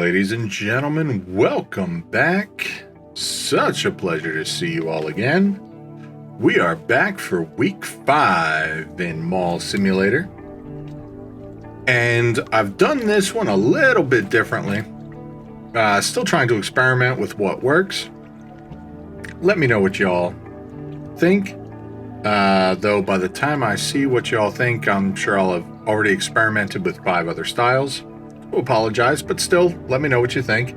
ladies and gentlemen, welcome back. Such a pleasure to see you all again. We are back for week 5 in Mall Simulator. And I've done this one a little bit differently. Still trying to experiment with what works. Let me know what y'all think. Though by the time I see what y'all think, I'm sure I'll have already experimented with 5 other styles. I apologize, but still, let me know what you think.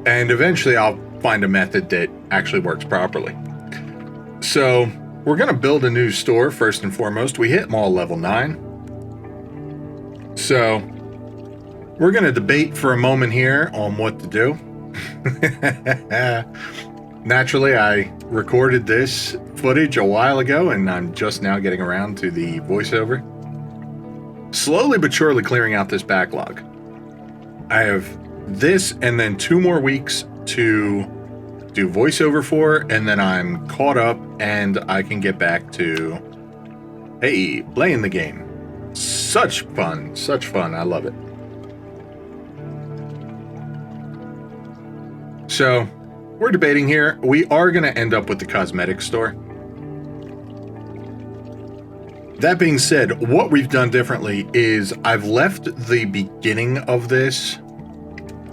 And eventually I'll find a method that actually works properly. So, we're going to build a new store first and foremost. We hit mall level 9. So, we're going to debate for a moment here on what to do. Naturally, I recorded this footage a while ago, and I'm just now getting around to the voiceover. Slowly but surely clearing out this backlog. I have this and then 2 more weeks to do voiceover for, and then I'm caught up and I can get back to, hey, playing the game. Such fun, I love it. So, we're debating here. We are going to end up with the cosmetics store. That being said, what we've done differently is I've left the beginning of this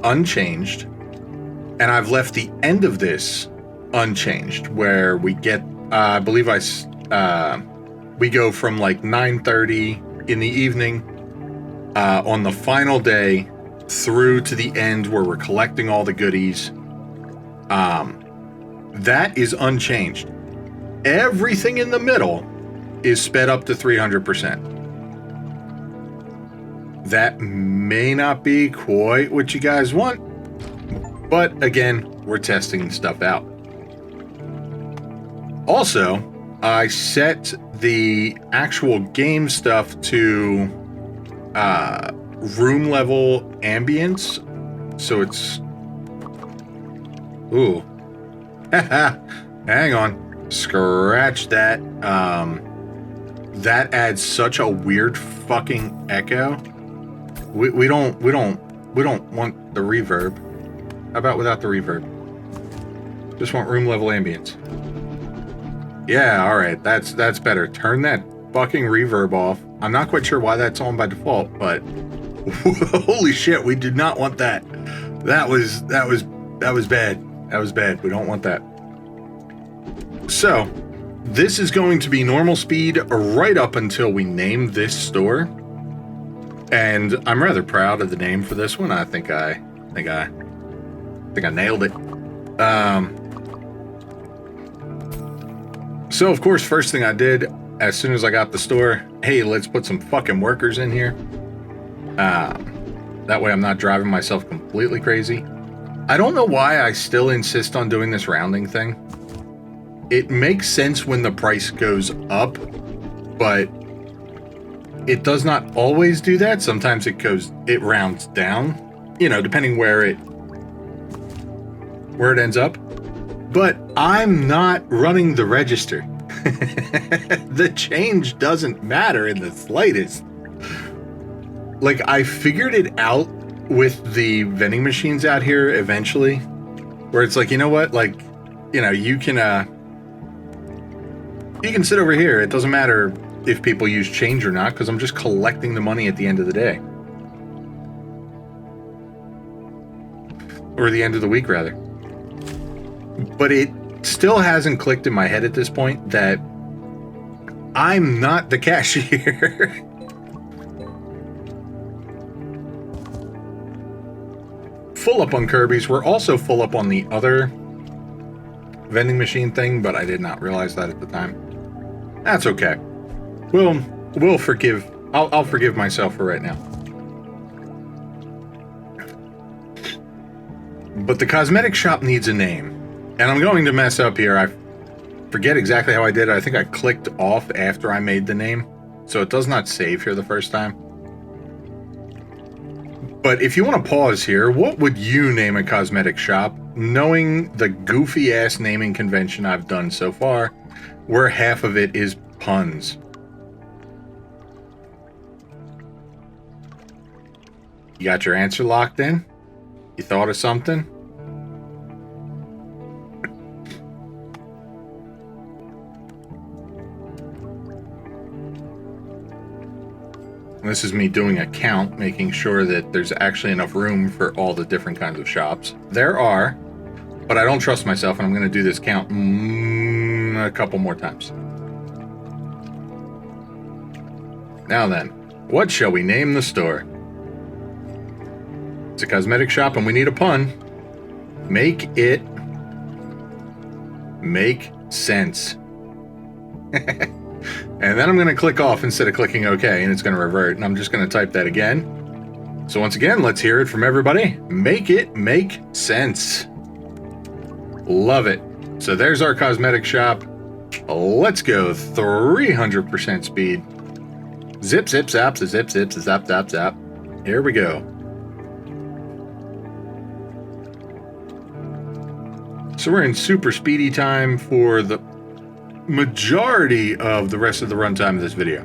unchanged, and I've left the end of this unchanged, where we get, I believe we go from like 9:30 in the evening on the final day through to the end where we're collecting all the goodies. That is unchanged. Everything in the middle is sped up to 300%. That may not be quite what you guys want, but again, we're testing stuff out. Also, I set the actual game stuff to room level ambience, so it's... Ooh. Hang on. Scratch that. That adds such a weird fucking echo. We don't want the reverb. How about without the reverb? Just want room level ambience. Yeah, all right. That's better. Turn that fucking reverb off. I'm not quite sure why that's on by default, but holy shit, we did not want that. That was bad. That was bad. We don't want that. So, this is going to be normal speed right up until we name this store. And I'm rather proud of the name for this one. I think I nailed it. So of course, first thing I did as soon as I got the store, hey, let's put some fucking workers in here. That way I'm not driving myself completely crazy. I don't know why I still insist on doing this rounding thing. It makes sense when the price goes up, but it does not always do that. Sometimes it rounds down, you know, depending where it ends up. But I'm not running the register. The change doesn't matter in the slightest. Like, I figured it out with the vending machines out here eventually, where it's like, you know what, like, you know, you can sit over here. It doesn't matter if people use change or not, because I'm just collecting the money at the end of the day. Or the end of the week, rather. But it still hasn't clicked in my head at this point that I'm not the cashier. Full up on Kirby's. We're also full up on the other vending machine thing, but I did not realize that at the time. That's okay. We'll forgive. I'll forgive myself for right now. But the cosmetic shop needs a name, and I'm going to mess up here. I forget exactly how I did it. I think I clicked off after I made the name, so it does not save here the first time. But if you want to pause here, what would you name a cosmetic shop, knowing the goofy-ass naming convention I've done so far, where half of it is puns? You got your answer locked in? You thought of something? This is me doing a count, making sure that there's actually enough room for all the different kinds of shops. There are, but I don't trust myself, and I'm going to do this count a couple more times. Now then, what shall we name the store? It's a cosmetic shop, and we need a pun. Make it make sense. And then I'm going to click off instead of clicking OK, and it's going to revert, and I'm just going to type that again. So once again, let's hear it from everybody. Make it make sense. Love it. So there's our cosmetic shop. Let's go 300% speed. Zip, zip, zap, zip, zip, zap, zap, zap. Here we go. So we're in super speedy time for the majority of the rest of the runtime of this video.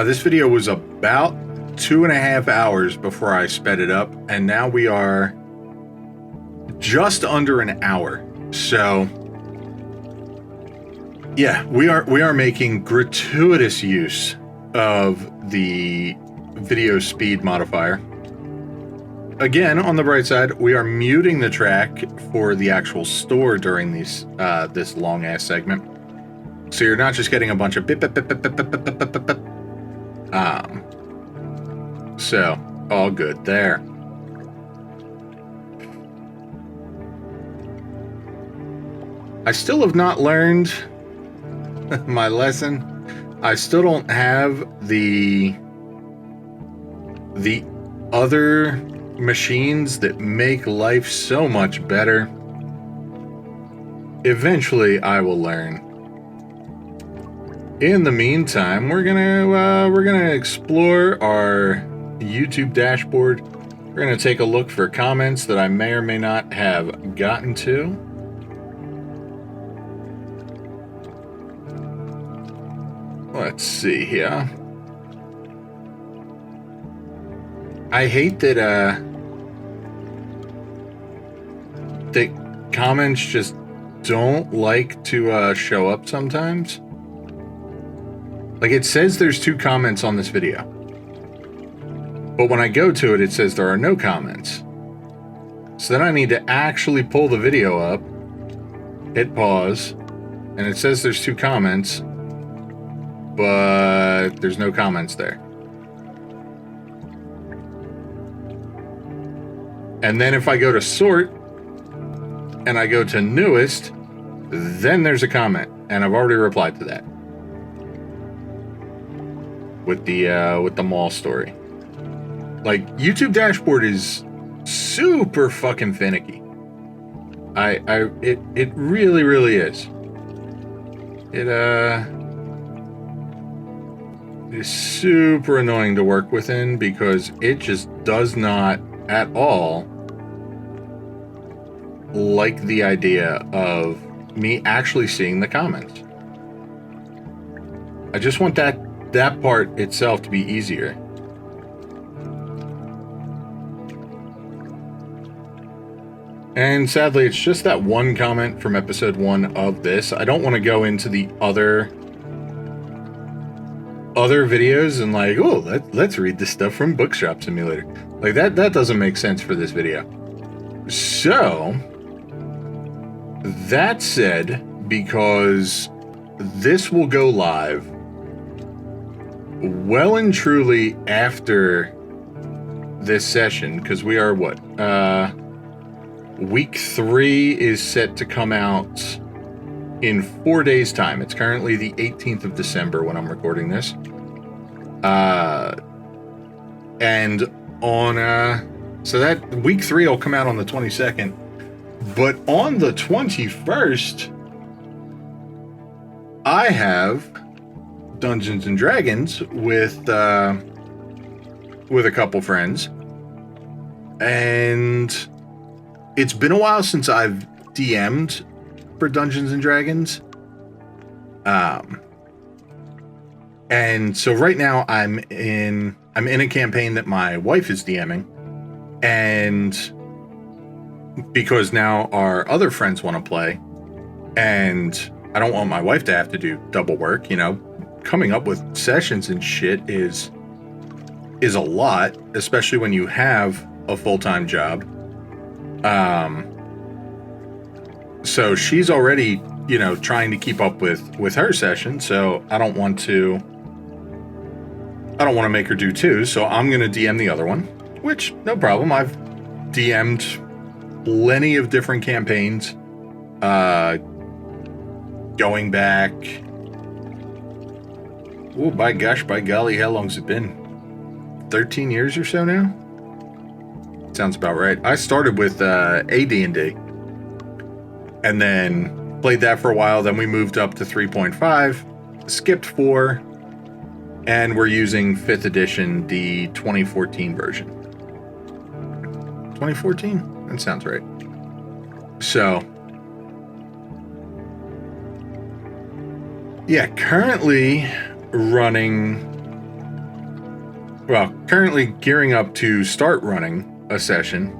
This video was about 2.5 hours before I sped it up, and now we are just under an hour. So yeah, we are making gratuitous use of the video speed modifier. Again, on the bright side, we are muting the track for the actual store during these this long ass segment, so you're not just getting a bunch of bip bip bip bip bip bip bip bip bip bip. So all good there. I still have not learned my lesson. I still don't have the other machines that make life so much better. Eventually I will learn. In the meantime, we're gonna explore our YouTube dashboard. We're gonna take a look for comments that I may or may not have gotten to. Let's see here. I hate that that comments just don't like to show up sometimes. Like, it says there's 2 comments on this video, but when I go to it, it says there are no comments. So then I need to actually pull the video up, hit pause, and it says there's 2 comments, but there's no comments there. And then if I go to sort and I go to newest, then there's a comment, and I've already replied to that with the mall story. Like, YouTube dashboard is super fucking finicky. It really, really is. It is super annoying to work within because it just does not at all like the idea of me actually seeing the comments. I just want that part itself to be easier. And sadly, it's just that one comment from episode 1 of this. I don't want to go into the other videos and like, oh, let's read this stuff from Bookshop Simulator. Like, that doesn't make sense for this video. So that said, because this will go live well and truly after this session, because we are what, week 3 is set to come out in 4 days time. It's currently the 18th of December when I'm recording this, and on so that week 3 will come out on the 22nd, but on the 21st I have Dungeons and Dragons with a couple friends, and it's been a while since I've DM'd for Dungeons and Dragons. And so right now I'm in a campaign that my wife is DMing, And because now our other friends want to play, and I don't want my wife to have to do double work, you know, coming up with sessions and shit is a lot, especially when you have a full-time job. So she's already, you know, trying to keep up with her session, so I don't want to make her do two, so I'm going to DM the other one, which, no problem. I've DM'd plenty of different campaigns, going back, oh, by golly, how long's it been? 13 years or so now? Sounds about right. I started with AD&D, and then played that for a while, then we moved up to 3.5, skipped 4, and we're using 5th edition, the 2014 version. 2014? That sounds right. So, yeah, currently gearing up to start running a session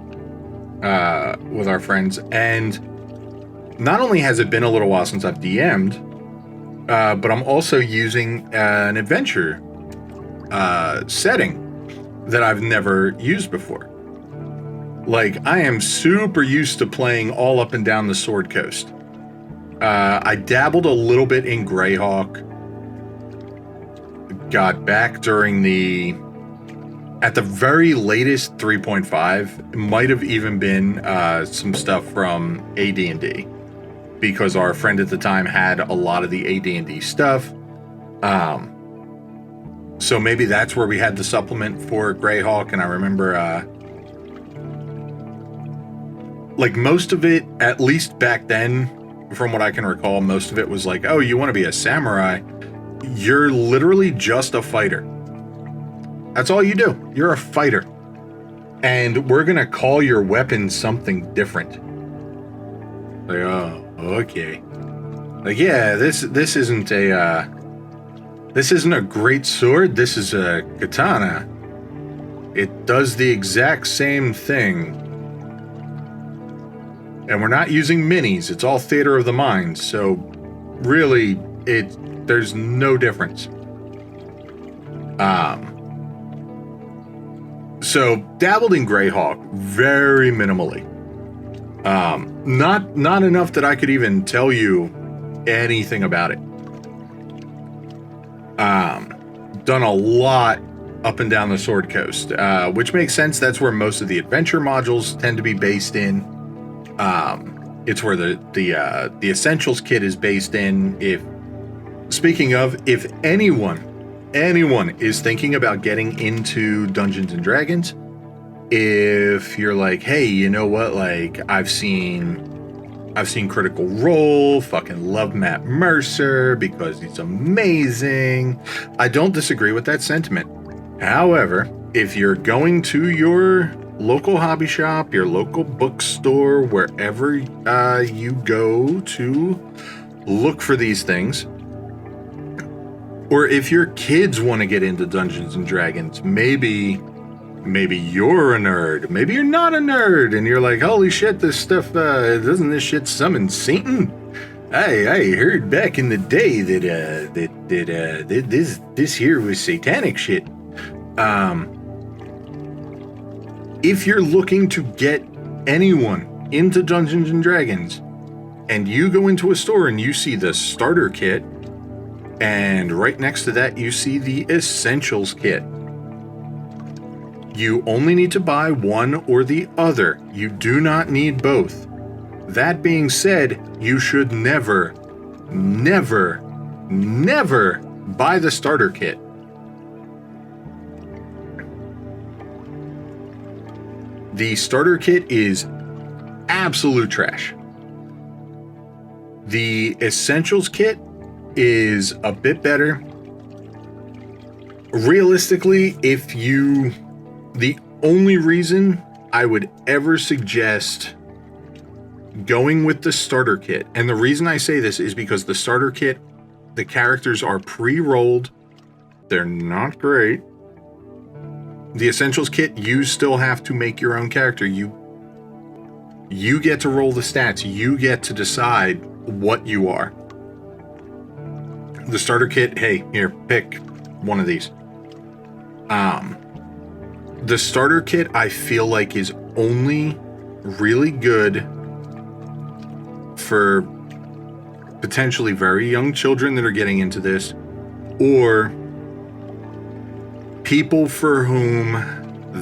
with our friends, and not only has it been a little while since I've DM'd, but I'm also using an adventure setting that I've never used before. Like, I am super used to playing all up and down the Sword Coast. I dabbled a little bit in Greyhawk. Got back during at the very latest 3.5. It might have even been some stuff from AD&D, because our friend at the time had a lot of the AD&D stuff. So maybe that's where we had the supplement for Greyhawk, and I remember like most of it, at least back then, from what I can recall, most of it was like, oh, you want to be a samurai? You're literally just a fighter. That's all you do. You're a fighter. And we're going to call your weapon something different. Like, oh, okay. Like, yeah, this isn't a great sword. This is a katana. It does the exact same thing. And we're not using minis. It's all theater of the mind. So really, there's no difference. So dabbled in Greyhawk very minimally. Not enough that I could even tell you anything about it. Done a lot up and down the Sword Coast, which makes sense. That's where most of the adventure modules tend to be based in. It's where the Essentials kit is based in. If anyone is thinking about getting into Dungeons and Dragons, if you're like, hey, you know what, like I've seen Critical Role, fucking love Matt Mercer because he's amazing. I don't disagree with that sentiment. However, if you're going to your local hobby shop, your local bookstore, wherever you go to look for these things, or if your kids want to get into Dungeons and Dragons, maybe you're a nerd, maybe you're not a nerd, and you're like, holy shit, this stuff, doesn't this shit summon Satan? I heard back in the day that this here was satanic shit. If you're looking to get anyone into Dungeons and Dragons, and you go into a store and you see the starter kit, and right next to that you see the Essentials kit, you only need to buy one or the other. You do not need both. That being said, you should never buy the starter kit. The starter kit is absolute trash. The Essentials kit is a bit better. Realistically, the only reason I would ever suggest going with the starter kit, and the reason I say this is because the starter kit, the characters are pre-rolled. They're not great. The Essentials kit, you still have to make your own character. You get to roll the stats. You get to decide what you are. The starter kit, hey, here, pick one of these. The starter kit, I feel like, is only really good for potentially very young children that are getting into this, or people for whom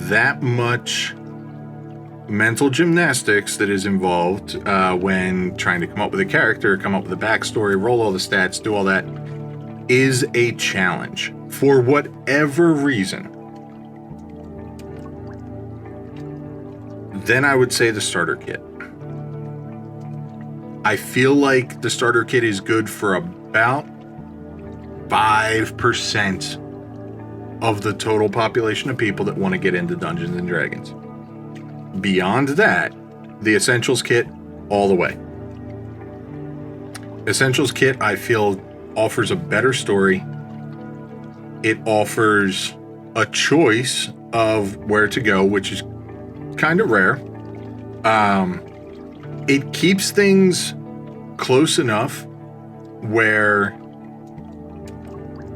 that much mental gymnastics that is involved when trying to come up with a character, come up with a backstory, roll all the stats, do all that, is a challenge for whatever reason. Then I would say the starter kit. I feel like the starter kit is good for about 5% of the total population of people that want to get into Dungeons and Dragons. Beyond that, the Essentials kit all the way. Essentials kit, I feel, offers a better story. It offers a choice of where to go, which is kind of rare. It keeps things close enough where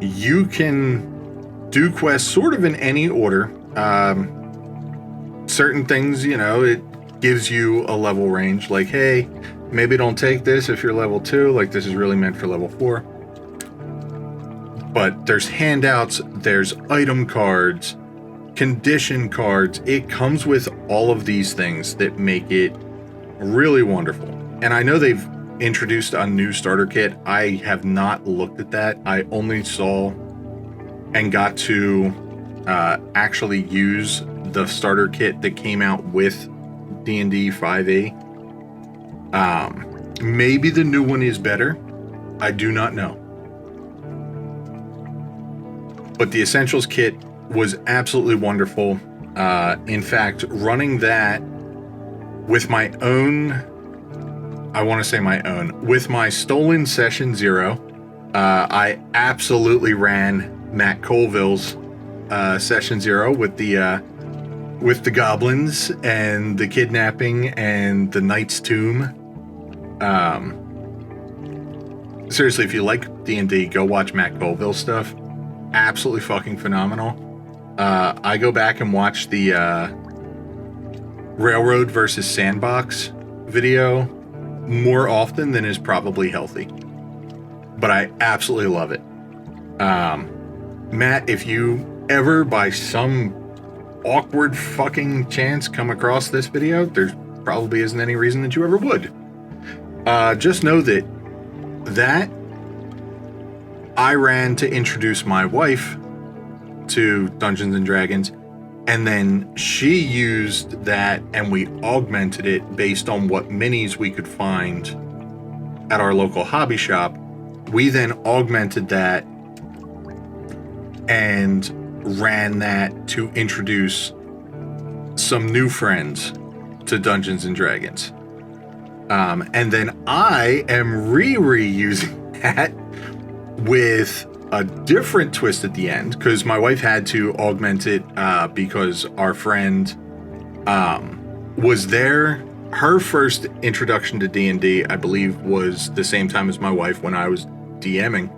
you can do quests sort of in any order. Certain things, it gives you a level range, like, hey, maybe don't take this if you're level 2, like this is really meant for level 4. But there's handouts, there's item cards, condition cards. It comes with all of these things that make it really wonderful. And I know they've introduced a new starter kit. I have not looked at that. I only saw and got to actually use the starter kit that came out with D&D 5e. Maybe the new one is better. I do not know. But the Essentials kit was absolutely wonderful. In fact, running that with my own, with my stolen Session 0, I absolutely ran Matt Colville's Session 0 with the goblins and the kidnapping and the Knight's Tomb. Seriously, if you like D&D, go watch Matt Colville's stuff. Absolutely fucking phenomenal. I go back and watch the Railroad versus Sandbox video more often than is probably healthy. But I absolutely love it. Matt, if you ever by some awkward fucking chance come across this video, there probably isn't any reason that you ever would. Just know that I ran to introduce my wife to Dungeons and Dragons, and then she used that and we augmented it based on what minis we could find at our local hobby shop. We then augmented that and ran that to introduce some new friends to Dungeons and Dragons. And then I am reusing that with a different twist at the end, because my wife had to augment it because our friend was there. Her first introduction to D&D, I believe, was the same time as my wife when I was DMing.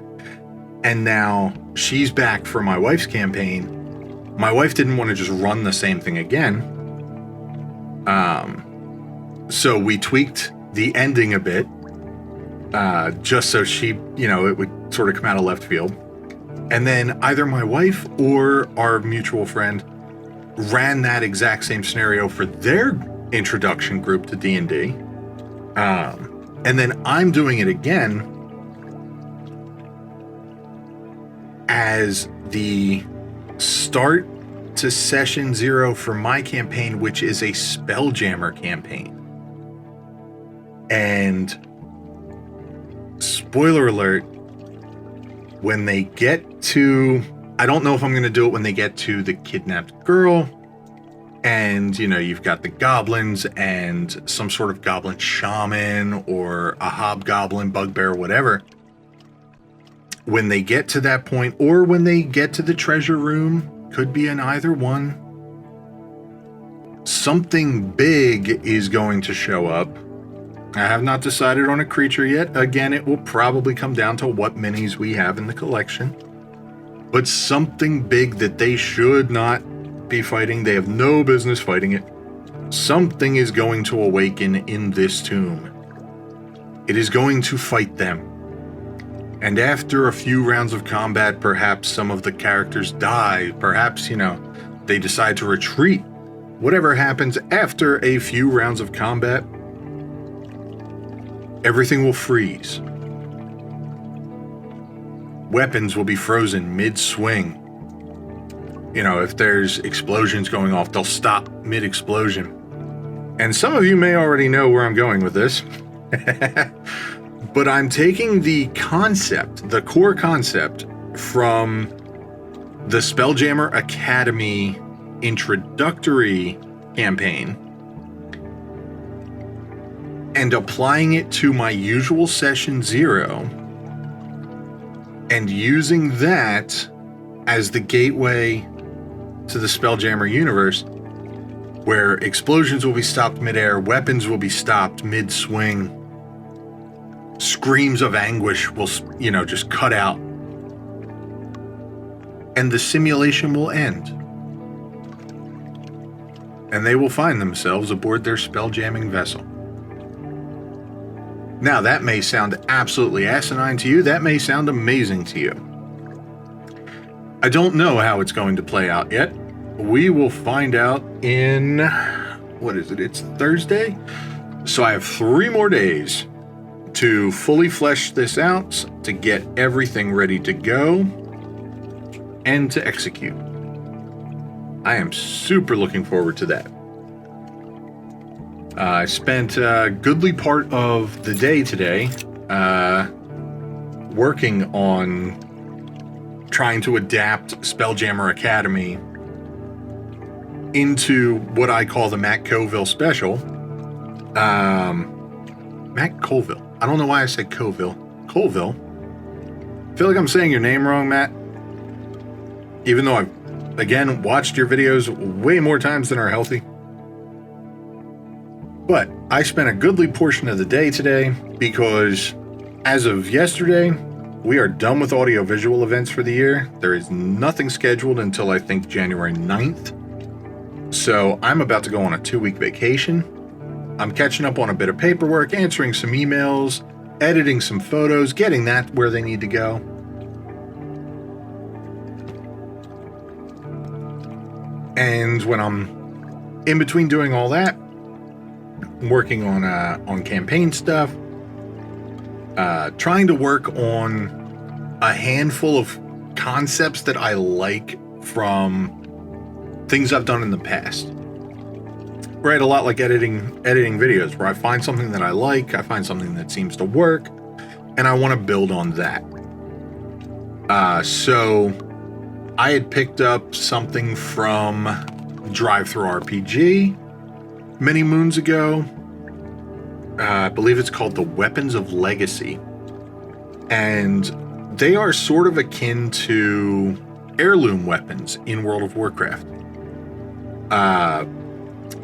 And now she's back for my wife's campaign. My wife didn't want to just run the same thing again. So we tweaked the ending a bit, just so she, it would sort of come out of left field. And then either my wife or our mutual friend ran that exact same scenario for their introduction group to D&D. And then I'm doing it again as the start to Session 0 for my campaign, which is a Spelljammer campaign. And spoiler alert, when they get to, I don't know if I'm going to do it when they get to the kidnapped girl, and you've got the goblins and some sort of goblin shaman or a hobgoblin, bugbear, whatever. When they get to that point, or when they get to the treasure room, could be in either one. something big is going to show up. I have not decided on a creature yet. Again, it will probably come down to what minis we have in the collection. But something big that they should not be fighting. They have no business fighting it. Something is going to awaken in this tomb. It is going to fight them. And after a few rounds of combat, perhaps some of the characters die. Perhaps, they decide to retreat. Whatever happens after a few rounds of combat, everything will freeze. Weapons will be frozen mid-swing. If there's explosions going off, they'll stop mid-explosion. And some of you may already know where I'm going with this. But I'm taking the concept, the core concept, from the Spelljammer Academy introductory campaign and applying it to my usual session 0 and using that as the gateway to the Spelljammer universe, where explosions will be stopped midair, weapons will be stopped mid-swing, screams of anguish will, just cut out, and the simulation will end. And they will find themselves aboard their spelljamming vessel. Now, that may sound absolutely asinine to you. That may sound amazing to you. I don't know how it's going to play out yet. We will find out in, what is it? It's Thursday. So I have 3 more days to fully flesh this out, to get everything ready to go, and to execute. I am super looking forward to that. I spent a goodly part of the day today working on trying to adapt Spelljammer Academy into what I call the Matt Colville special. Matt Colville. I don't know why I said Colville. Colville? I feel like I'm saying your name wrong, Matt. Even though I've, again, watched your videos way more times than are healthy. But I spent a goodly portion of the day today because as of yesterday, we are done with audiovisual events for the year. There is nothing scheduled until I think January 9th. So I'm about to go on a 2-week vacation. I'm catching up on a bit of paperwork, answering some emails, editing some photos, getting that where they need to go. And when I'm in between doing all that, I'm working on campaign stuff, trying to work on a handful of concepts that I like from things I've done in the past. Right, a lot like editing videos, where I find something that I like, I find something that seems to work, and I want to build on that. So I had picked up something from Drive-Thru RPG many moons ago. I believe it's called the Weapons of Legacy. And they are sort of akin to heirloom weapons in World of Warcraft.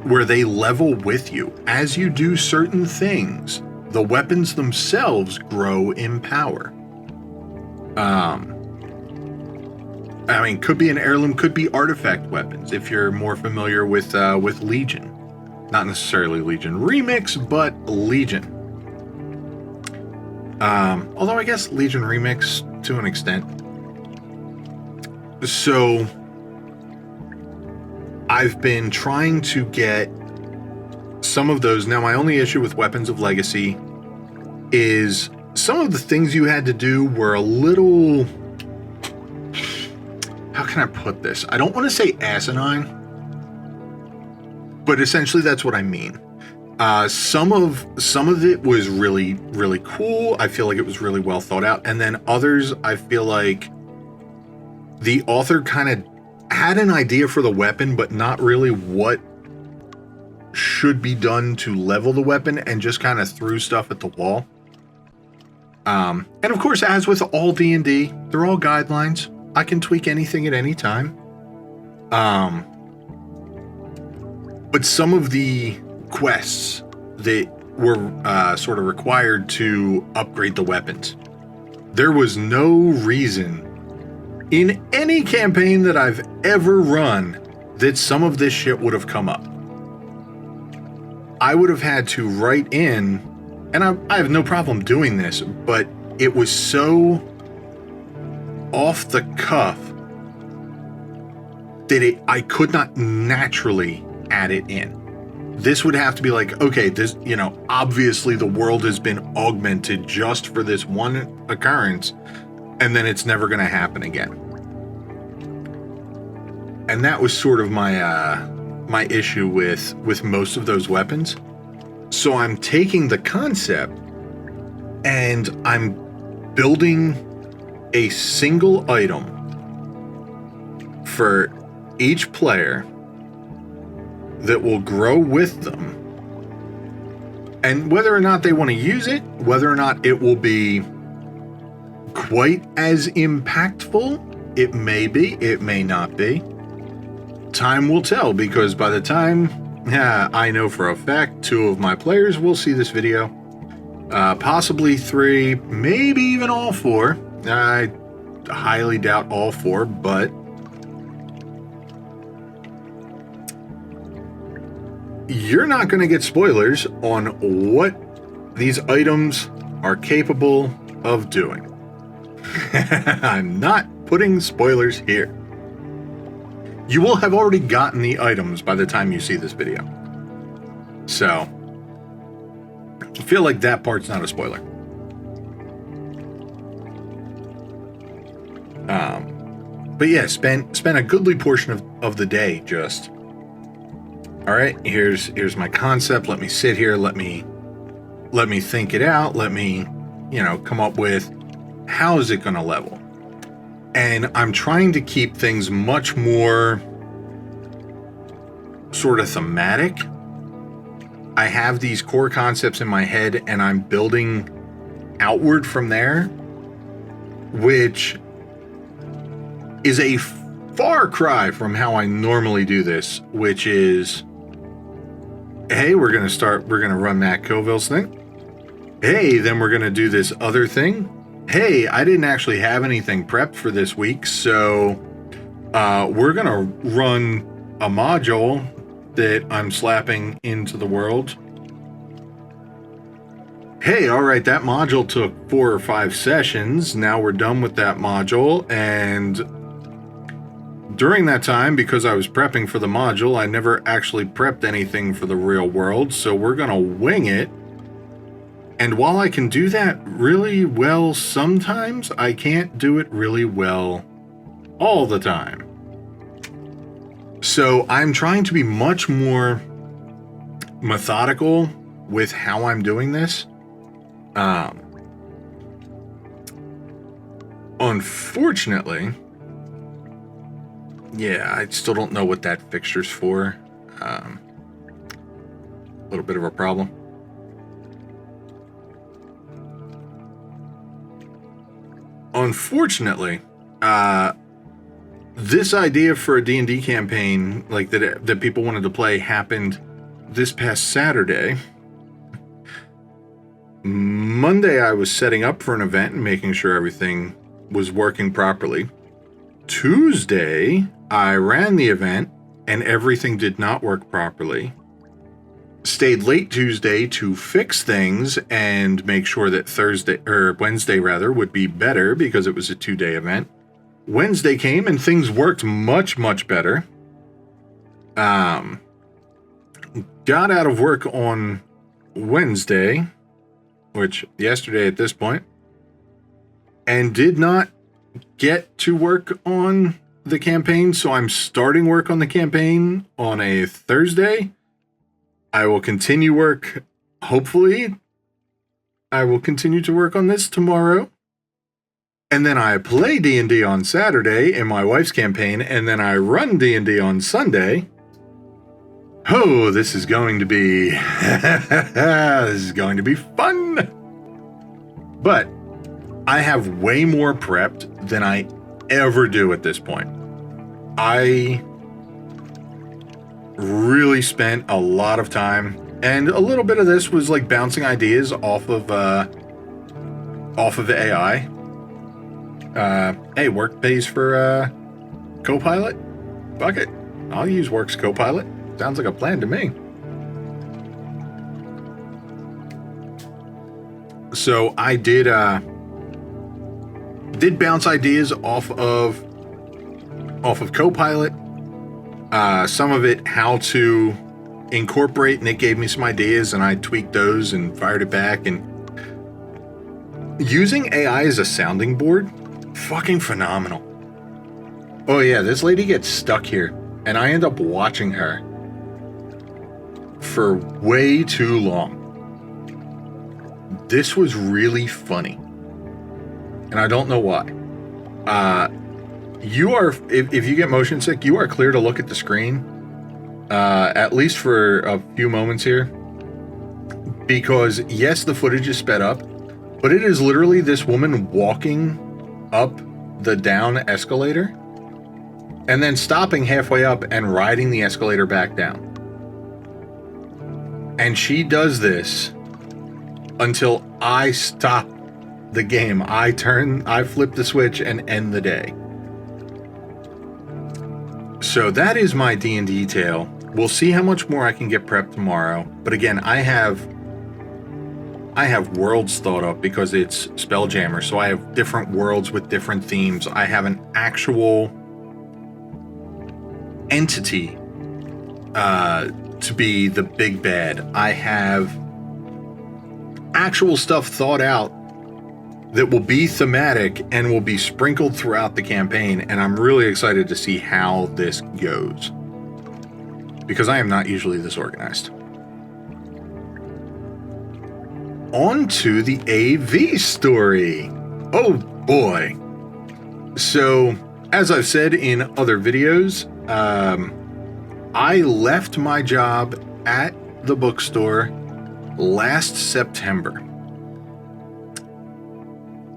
Where they level with you. As you do certain things, the weapons themselves grow in power. Could be an heirloom, could be artifact weapons, if you're more familiar with Legion. Not necessarily Legion Remix, but Legion. Although I guess Legion Remix to an extent. So I've been trying to get some of those. Now, my only issue with Weapons of Legacy is some of the things you had to do were a little... How can I put this? I don't want to say asinine, but essentially that's what I mean. Some of it was really, really cool. I feel like it was really well thought out. And then others, I feel like the author kind of had an idea for the weapon, but not really what should be done to level the weapon, and just kind of threw stuff at the wall. And of course, as with all D&D, they're all guidelines. I can tweak anything at any time. But But some of the quests that were sort of required to upgrade the weapons, there was no reason in any campaign that I've ever run that some of this shit would have come up. I would have had to write in, and I have no problem doing this, but it was so off the cuff that I could not naturally add it in. This would have to be like, okay, this, obviously the world has been augmented just for this one occurrence, and then it's never going to happen again. And that was sort of my issue with most of those weapons. So I'm taking the concept and I'm building a single item for each player that will grow with them. And whether or not they want to use it, whether or not it will be quite as impactful, it may be, it may not be. Time will tell, because by the time, I know for a fact 2 of my players will see this video, possibly 3, maybe even all 4. I highly doubt all 4, but you're not going to get spoilers on what these items are capable of doing. I'm not putting spoilers here. You will have already gotten the items by the time you see this video. So, I feel like that part's not a spoiler. But yeah, spent a goodly portion of the day just, all right, here's my concept. Let me sit here. Let me think it out. Let me, come up with how is it going to level. And I'm trying to keep things much more sort of thematic. I have these core concepts in my head and I'm building outward from there, which is a far cry from how I normally do this, which is, hey, we're going to run Matt Coville's thing. Hey, then we're going to do this other thing. Hey, I didn't actually have anything prepped for this week, so we're going to run a module that I'm slapping into the world. Hey, all right, that module took 4 or 5 sessions. Now we're done with that module, and during that time, because I was prepping for the module, I never actually prepped anything for the real world, so we're going to wing it. And while I can do that really well sometimes, I can't do it really well all the time. So I'm trying to be much more methodical with how I'm doing this. Unfortunately, yeah, I still don't know what that fixture's for. A little bit of a problem. Unfortunately, this idea for a D&D campaign, like that people wanted to play, happened this past Saturday. Monday, I was setting up for an event and making sure everything was working properly. Tuesday, I ran the event and everything did not work properly. Stayed late Tuesday to fix things and make sure that Wednesday would be better because it was a 2-day event. Wednesday came and things worked much, much better. Got out of work on Wednesday, which yesterday at this point, and did not get to work on the campaign. So I'm starting work on the campaign on a Thursday. I will continue work. Hopefully, I will continue to work on this tomorrow. And then I play D&D on Saturday in my wife's campaign, and then I run D&D on Sunday. Oh, this is going to be fun. But I have way more prepped than I ever do at this point. I really spent a lot of time, and a little bit of this was like bouncing ideas off of the AI. Hey, work pays for Copilot? Fuck it. I'll use Works Copilot. Sounds like a plan to me. So I did bounce ideas off of Copilot. Some of it how to incorporate, and it gave me some ideas, and I tweaked those and fired it back. And using AI as a sounding board, fucking phenomenal. Oh yeah, this lady gets stuck here, and I end up watching her for way too long. This was really funny, and I don't know why. You are, if you get motion sick, you are clear to look at the screen, at least for a few moments here, because yes, the footage is sped up, but it is literally this woman walking up the down escalator and then stopping halfway up and riding the escalator back down. And she does this until I stop the game. I flip the switch and end the day. So that is my D&D tale. We'll see how much more I can get prepped tomorrow. But again, I have worlds thought up because it's Spelljammer. So I have different worlds with different themes. I have an actual entity to be the big bad. I have actual stuff thought out that will be thematic and will be sprinkled throughout the campaign, and I'm really excited to see how this goes, because I am not usually this organized. On to the AV story. Oh boy. So, as I've said in other videos, I left my job at the bookstore last September.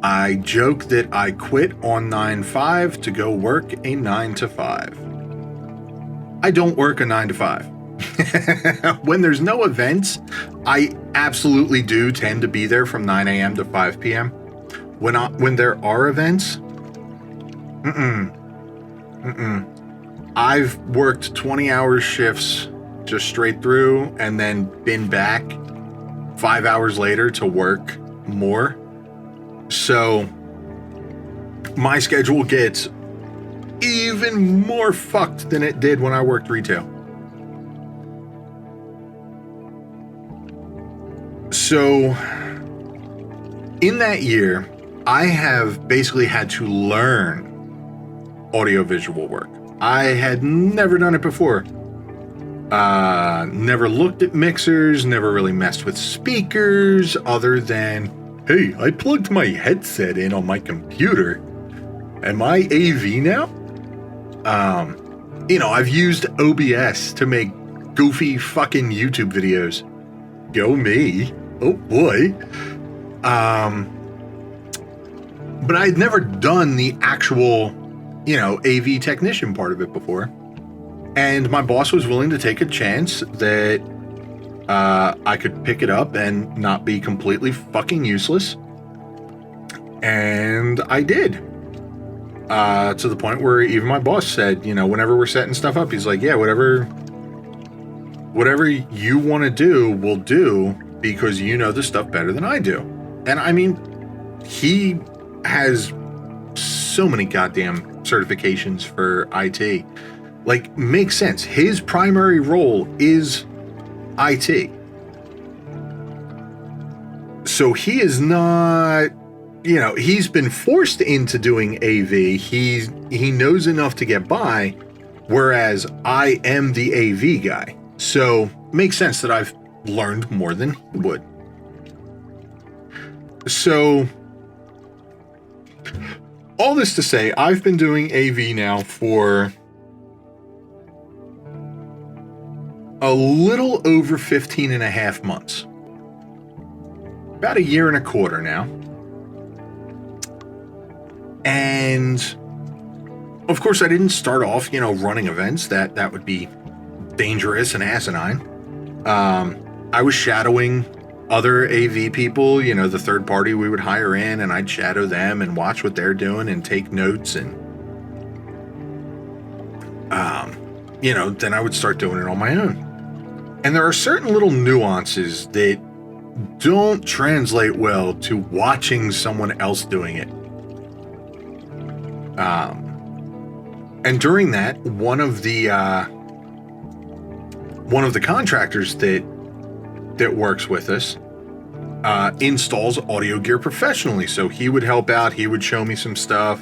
I joke that I quit on 9/5 to go work a 9 to 5. I don't work a 9 to 5. When there's no events, I absolutely do tend to be there from 9 a.m. to 5 p.m. When there are events, I've worked 20-hour shifts just straight through and then been back 5 hours later to work more. So my schedule gets even more fucked than it did when I worked retail. So in that year, I have basically had to learn audiovisual work. I had never done it before. Never looked at mixers, never really messed with speakers other than, hey, I plugged my headset in on my computer. Am I AV now? I've used OBS to make goofy fucking YouTube videos. Go me. Oh boy. But I'd never done the actual, AV technician part of it before. And my boss was willing to take a chance that I could pick it up and not be completely fucking useless. And I did. To the point where even my boss said, whenever we're setting stuff up, he's like, yeah, whatever you want to do, we'll do, because you know the stuff better than I do. And I mean, he has so many goddamn certifications for IT. Like, makes sense. His primary role is IT. So he is not, he's been forced into doing AV. He knows enough to get by, whereas I am the AV guy. So makes sense that I've learned more than he would. So all this to say, I've been doing AV now for a little over 15 and a half months. About a year and a quarter now. And of course I didn't start off, running events. That would be dangerous and asinine. I was shadowing other AV people, you know, the third party we would hire in, and I'd shadow them and watch what they're doing and take notes, and you know, then I would start doing it on my own. And there are certain little nuances that don't translate well to watching someone else doing it. And during that, one of the contractors that works with us installs audio gear professionally. So he would help out. He would show me some stuff.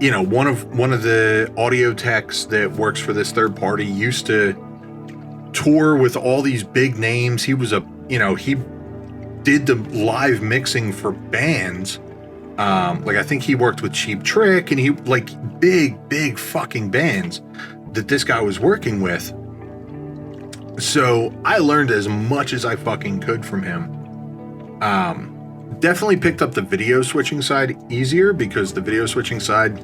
You know, one of the audio techs that works for this third party used to tour with all these big names. He was he did the live mixing for bands. Like I think he worked with Cheap Trick, and he like big fucking bands that this guy was working with. So I learned as much as I fucking could from him. Definitely picked up the video switching side easier, because the video switching side,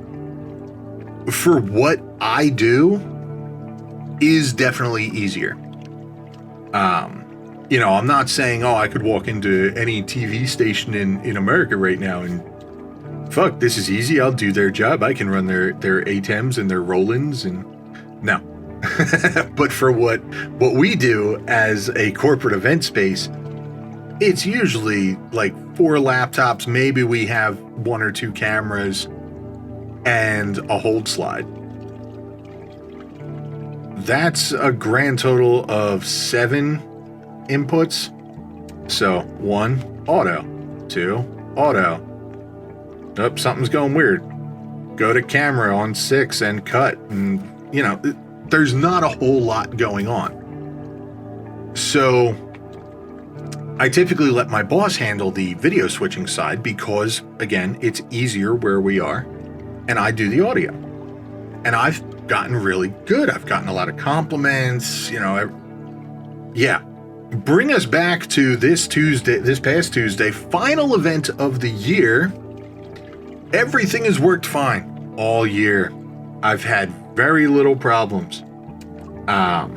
for what I do, is definitely easier. You know, I'm not saying, oh, I could walk into any TV station in America right now and fuck, this is easy. I'll do their job. I can run their ATEMs and their roll-ins, and no. But for what we do as a corporate event space, it's usually like 4 laptops. Maybe we have 1 or 2 cameras and a hold slide. That's a grand total of 7 inputs. So 1, auto. 2, auto. Oh, something's going weird. Go to camera on 6 and cut. And, you know, there's not a whole lot going on. So I typically let my boss handle the video switching side because, again, it's easier where we are, and I do the audio. And I've gotten really good. I've gotten a lot of compliments, you know. Yeah. Bring us back to this past Tuesday, final event of the year. Everything has worked fine all year. I've had very little problems. I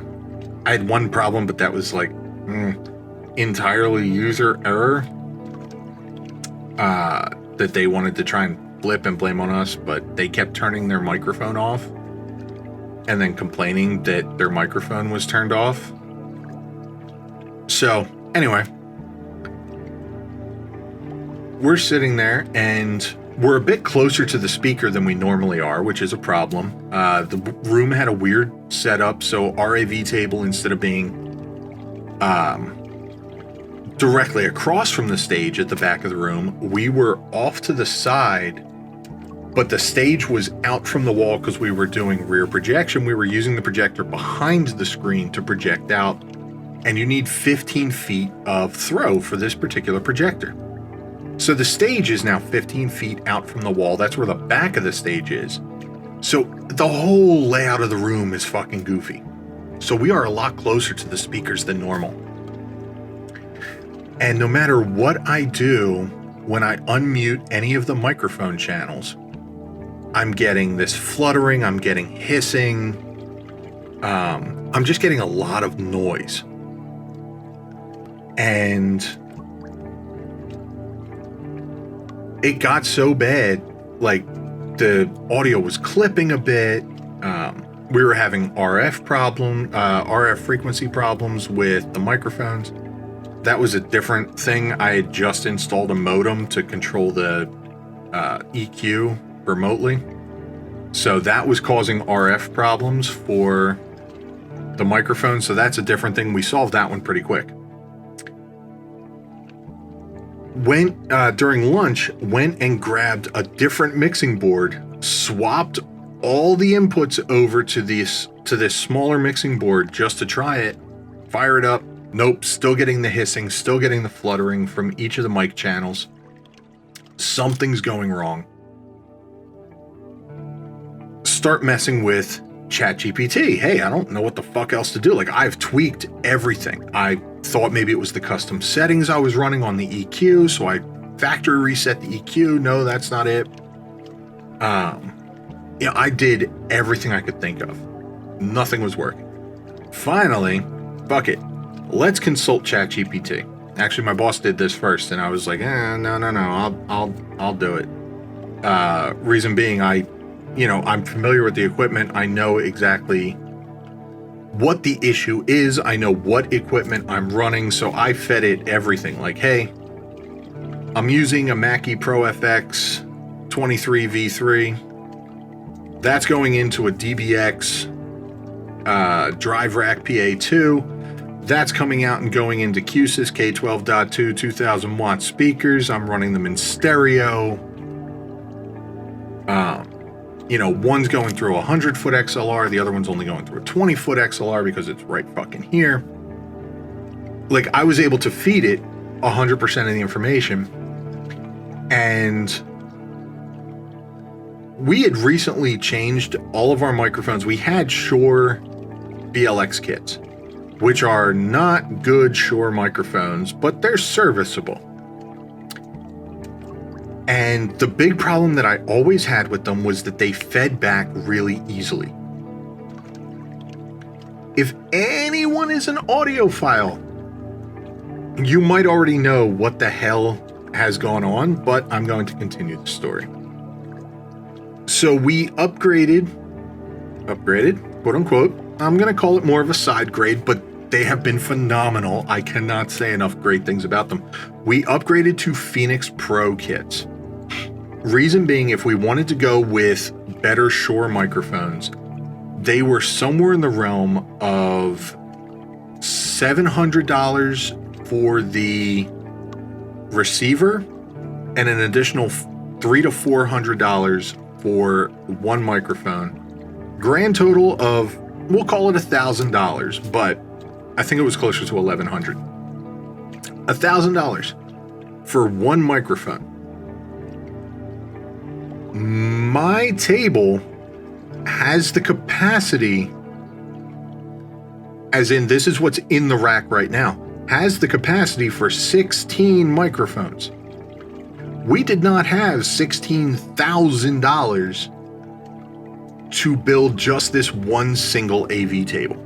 had one problem, but that was like entirely user error that they wanted to try and flip and blame on us, but they kept turning their microphone off and then complaining that their microphone was turned off. So anyway, we're sitting there and we're a bit closer to the speaker than we normally are, which is a problem. The room had a weird setup, so our AV table, instead of being directly across from the stage at the back of the room, we were off to the side, but the stage was out from the wall because we were doing rear projection. We were using the projector behind the screen to project out, and you need 15 feet of throw for this particular projector. So the stage is now 15 feet out from the wall. That's where the back of the stage is. So the whole layout of the room is fucking goofy. So we are a lot closer to the speakers than normal. And no matter what I do, when I unmute any of the microphone channels, I'm getting this fluttering, I'm getting hissing, I'm just getting a lot of noise. And it got so bad, like the audio was clipping a bit. We were having RF frequency problems with the microphones. That was a different thing. I had just installed a modem to control the EQ remotely. So that was causing RF problems for the microphone. So that's a different thing. We solved that one pretty quick. During lunch, went and grabbed a different mixing board, swapped all the inputs over to this smaller mixing board just to try it, fire it up. Nope, still getting the hissing, still getting the fluttering from each of the mic channels. Something's going wrong. Start messing with ChatGPT. Hey, I don't know what the fuck else to do. Like, I've tweaked everything. I thought maybe it was the custom settings I was running on the EQ, so I factory reset the EQ. No, that's not it. I did everything I could think of. Nothing was working. Finally, fuck it. Let's consult ChatGPT. Actually, my boss did this first, and I was like, no, I'll do it. Reason being, I'm familiar with the equipment. I know exactly what the issue is. I know what equipment I'm running, so I fed it everything. Like, hey, I'm using a Mackie Pro FX 23 V3. That's going into a DBX drive rack PA2. That's coming out and going into QSYS K12.2 2000 watt speakers. I'm running them in stereo. One's going through a 100-foot XLR. The other one's only going through a 20-foot XLR because it's right fucking here. Like, I was able to feed it 100% of the information. And we had recently changed all of our microphones. We had Shure BLX kits, which are not good Shure microphones, but they're serviceable. And the big problem that I always had with them was that they fed back really easily. If anyone is an audiophile, you might already know what the hell has gone on, but I'm going to continue the story. So we upgraded, quote unquote. I'm going to call it more of a side grade, but they have been phenomenal. I cannot say enough great things about them. We upgraded to Phoenix Pro kits. Reason being, if we wanted to go with better Shure microphones, they were somewhere in the realm of $700 for the receiver and an additional $300 to $400 for one microphone. Grand total of, we'll call it $1,000, but I think it was closer to $1,100. $1,000 for one microphone. My table has the capacity, as in this is what's in the rack right now, has the capacity for 16 microphones. We did not have $16,000 to build just this one single AV table.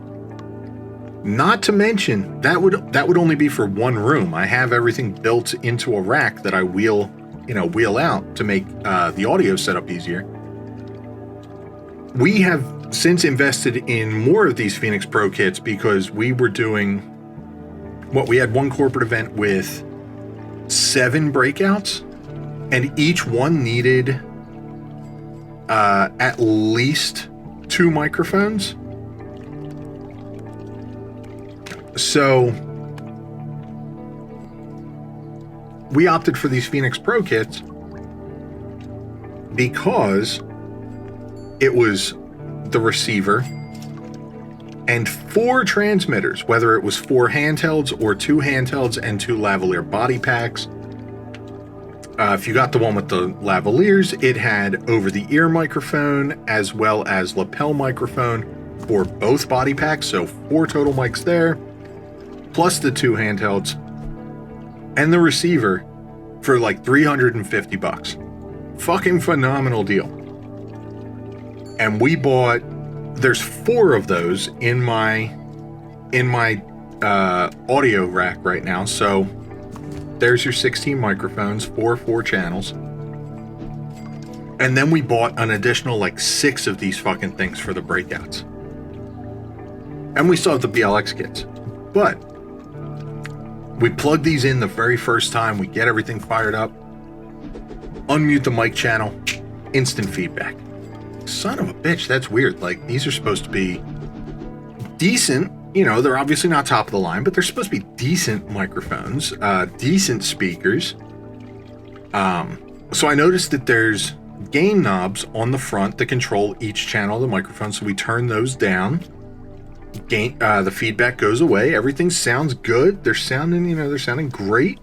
Not to mention, that would only be for one room. I have everything built into a rack that I wheel out to make the audio setup easier. We have since invested in more of these Phoenix Pro kits because we were doing we had one corporate event with 7 breakouts, and each one needed at least 2 microphones. So we opted for these Phoenix Pro kits because it was the receiver and 4 transmitters, whether it was 4 handhelds or 2 handhelds and 2 lavalier body packs. If you got the one with the lavaliers, it had over-the-ear microphone as well as lapel microphone for both body packs, so 4 total mics there, plus the 2 handhelds and the receiver for like $350. Fucking phenomenal deal. And we bought, there's 4 of those in my audio rack right now. So there's your 16 microphones, 4 channels. And then we bought an additional like 6 of these fucking things for the breakouts. And we still have the BLX kits. But we plug these in the very first time, we get everything fired up, unmute the mic channel, instant feedback. Son of a bitch, that's weird. Like, these are supposed to be decent, they're obviously not top of the line, but they're supposed to be decent microphones, decent speakers. So I noticed that there's gain knobs on the front that control each channel of the microphone, so we turn those down. The feedback goes away. Everything sounds good. They're sounding great.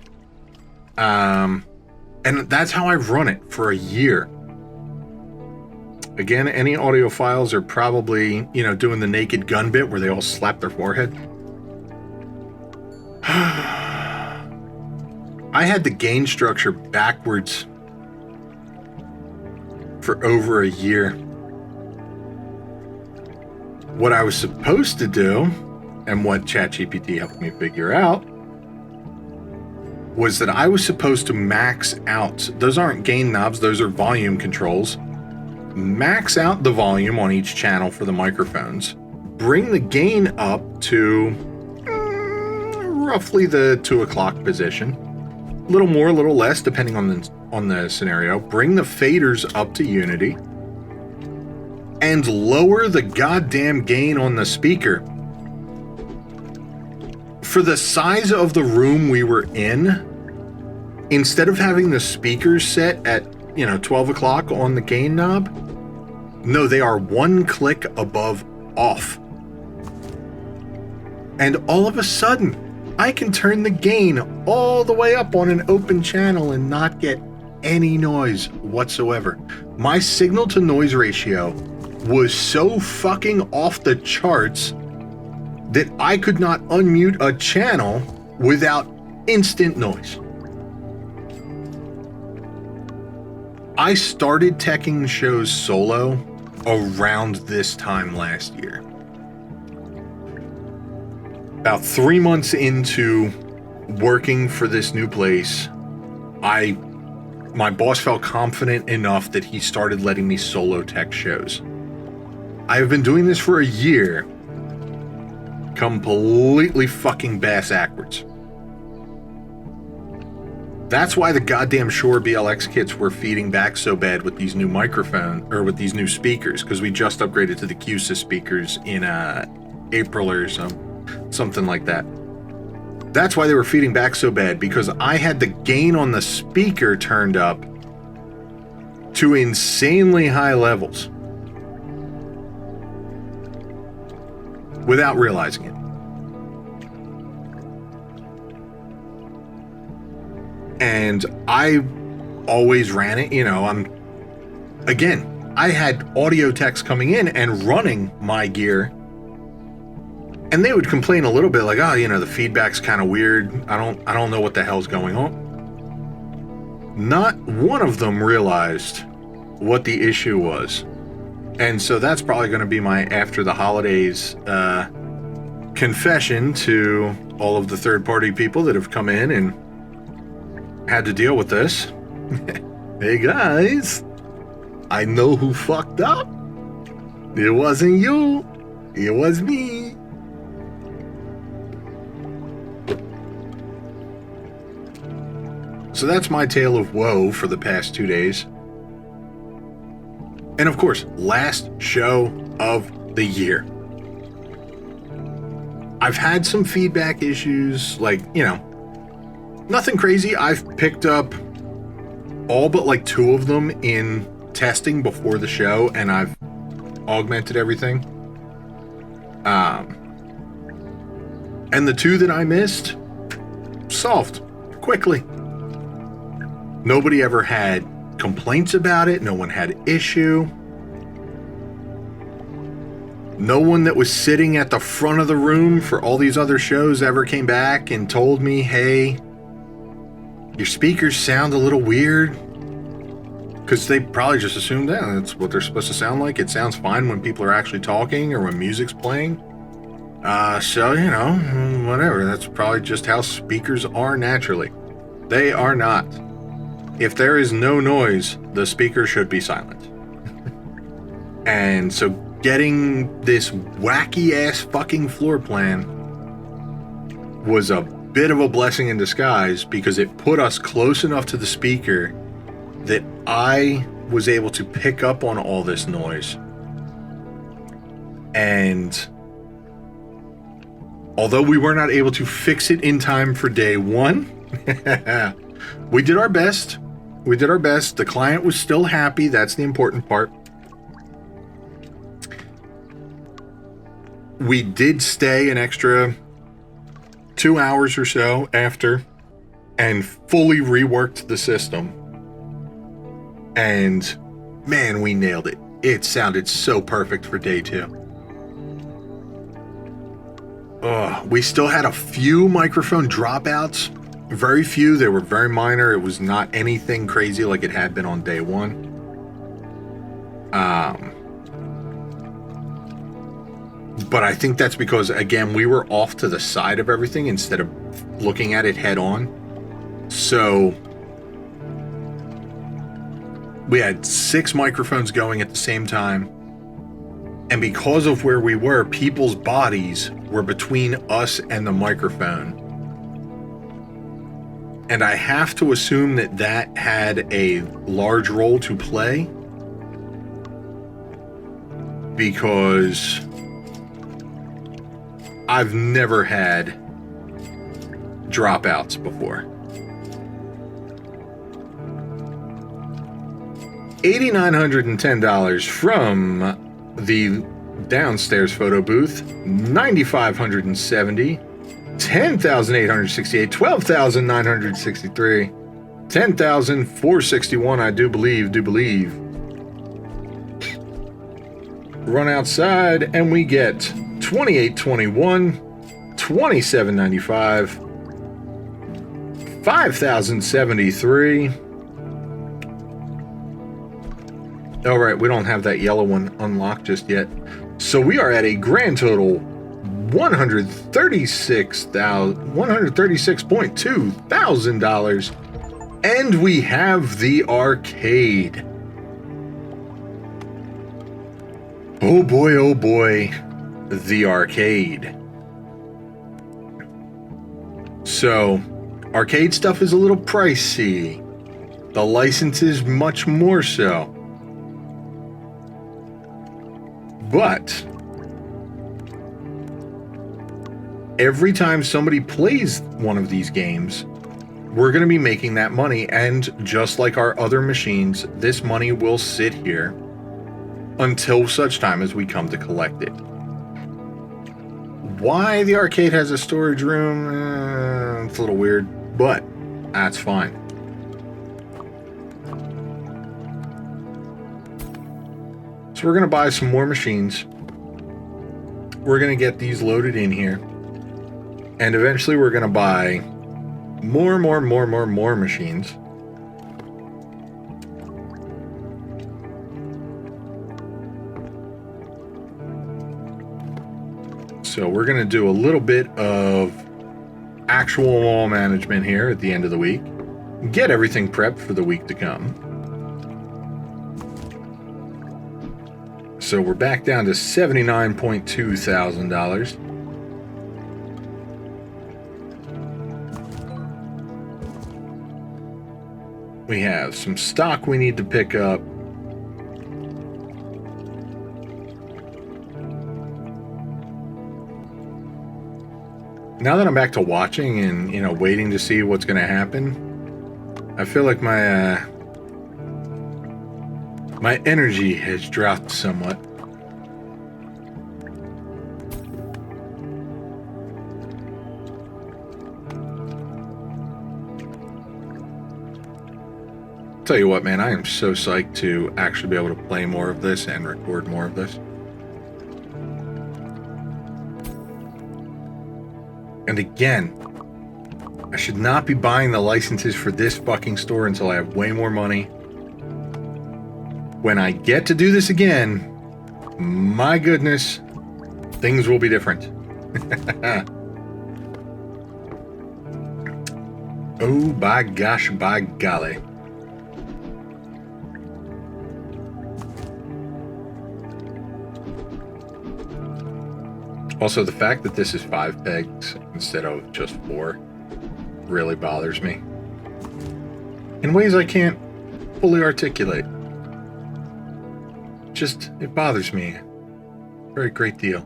And that's how I've run it for a year. Again, any audiophiles are probably, doing the Naked Gun bit where they all slap their forehead. I had the gain structure backwards for over a year. What I was supposed to do, and what ChatGPT helped me figure out, was that I was supposed to max out. Those aren't gain knobs, those are volume controls. Max out the volume on each channel for the microphones. Bring the gain up to roughly the 2 o'clock position. A little more, a little less, depending on the scenario. Bring the faders up to unity. And lower the goddamn gain on the speaker. For the size of the room we were in, instead of having the speakers set at, 12 o'clock on the gain knob, no, they are 1 click above off. And all of a sudden, I can turn the gain all the way up on an open channel and not get any noise whatsoever. My signal to noise ratio was so fucking off the charts that I could not unmute a channel without instant noise. I started teching shows solo around this time last year. About 3 months into working for this new place, my boss felt confident enough that he started letting me solo tech shows. I have been doing this for a year, completely fucking bass-ackwards. That's why the goddamn Shure BLX kits were feeding back so bad with these new with these new speakers, because we just upgraded to the QSYS speakers in April or something like that. That's why they were feeding back so bad, because I had the gain on the speaker turned up to insanely high levels without realizing it. And I always ran it, I had audio techs coming in and running my gear, and they would complain a little bit like, the feedback's kind of weird. I don't know what the hell's going on. Not one of them realized what the issue was. And so that's probably going to be my after the holidays confession to all of the third-party people that have come in and had to deal with this. Hey guys, I know who fucked up. It wasn't you, it was me. So that's my tale of woe for the past 2 days. And of course, last show of the year. I've had some feedback issues, nothing crazy. I've picked up all but 2 of them in testing before the show, and I've augmented everything. And the 2 that I missed, solved quickly. Nobody ever had complaints about it. No one had issue. No one that was sitting at the front of the room for all these other shows ever came back and told me, hey, your speakers sound a little weird. Because they probably just assumed that that's what they're supposed to sound like. It sounds fine when people are actually talking or when music's playing. So, whatever. That's probably just how speakers are naturally. They are not. If there is no noise, the speaker should be silent. And so getting this wacky ass fucking floor plan was a bit of a blessing in disguise, because it put us close enough to the speaker that I was able to pick up on all this noise. And although we were not able to fix it in time for day 1, we did our best. We did our best. The client was still happy. That's the important part. We did stay an extra 2 hours or so after and fully reworked the system. And man, we nailed it. It sounded so perfect for day 2. We still had a few microphone dropouts. Very few. They were very minor. It was not anything crazy like it had been on day 1. But I think that's because, again, we were off to the side of everything instead of looking at it head on. So we had 6 microphones going at the same time. And because of where we were, people's bodies were between us and the microphone. And I have to assume that that had a large role to play, because I've never had dropouts before. $8,910 from the downstairs photo booth. $9,570. $10,868. $12,963. $10,461. I do believe. Run outside and we get $2,821. $2,795. $5,073. All right, we don't have that yellow one unlocked just yet. So we are at a grand total $136.2 thousand, and we have the arcade. Oh boy, the arcade. So, arcade stuff is a little pricey. The license is much more so. But every time somebody plays one of these games, we're going to be making that money. And just like our other machines, this money will sit here until such time as we come to collect it. Why the arcade has a storage room, it's a little weird, but that's fine. So we're going to buy some more machines. We're going to get these loaded in here. And eventually we're going to buy more machines. So we're going to do a little bit of actual wall management here at the end of the week. Get everything prepped for the week to come. So we're back down to $79.2 thousand. We have some stock we need to pick up. Now that I'm back to watching and, waiting to see what's going to happen, I feel like my energy has dropped somewhat. Tell you what, man, I am so psyched to actually be able to play more of this and record more of this. And again, I should not be buying the licenses for this fucking store until I have way more money. When I get to do this again, my goodness, things will be different. Oh, by gosh, by golly. Also, the fact that this is 5 pegs instead of just 4 really bothers me in ways I can't fully articulate. Just, it bothers me a very great deal.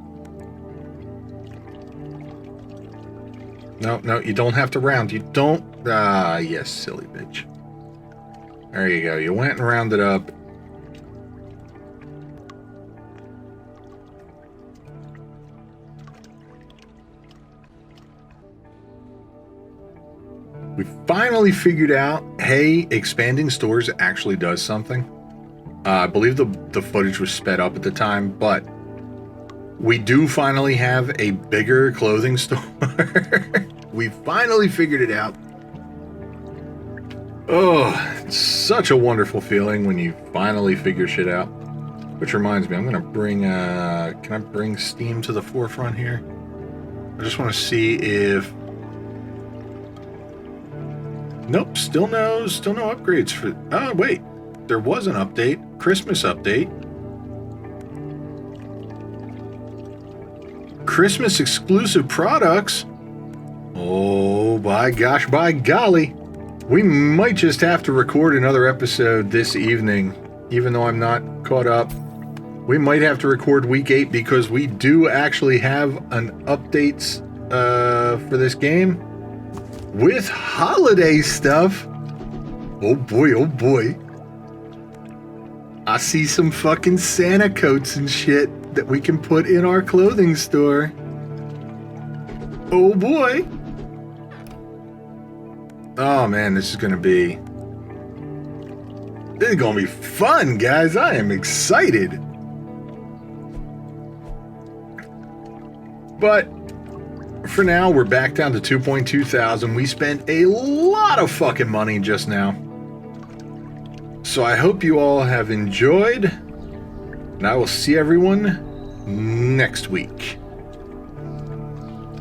No, you don't have to round. You don't. Ah, yes, silly bitch. There you go. You went and rounded up. We finally figured out, hey, expanding stores actually does something. I believe the footage was sped up at the time, but we do finally have a bigger clothing store. We finally figured it out. Oh, it's such a wonderful feeling when you finally figure shit out. Which reminds me, I'm gonna bring, can I bring Steam to the forefront here? I just want to see if... Nope, still no upgrades for... Oh, wait. There was an update. Christmas update. Christmas exclusive products. Oh, by gosh, by golly. We might just have to record another episode this evening, even though I'm not caught up. We might have to record week 8 because we do actually have an updates for this game with holiday stuff. Oh boy, oh boy. I see some fucking Santa coats and shit that we can put in our clothing store. Oh boy. Oh man, this is gonna be fun, guys. I am excited. But for now, we're back down to 2.2 thousand. We spent a lot of fucking money just now. So I hope you all have enjoyed, and I will see everyone next week.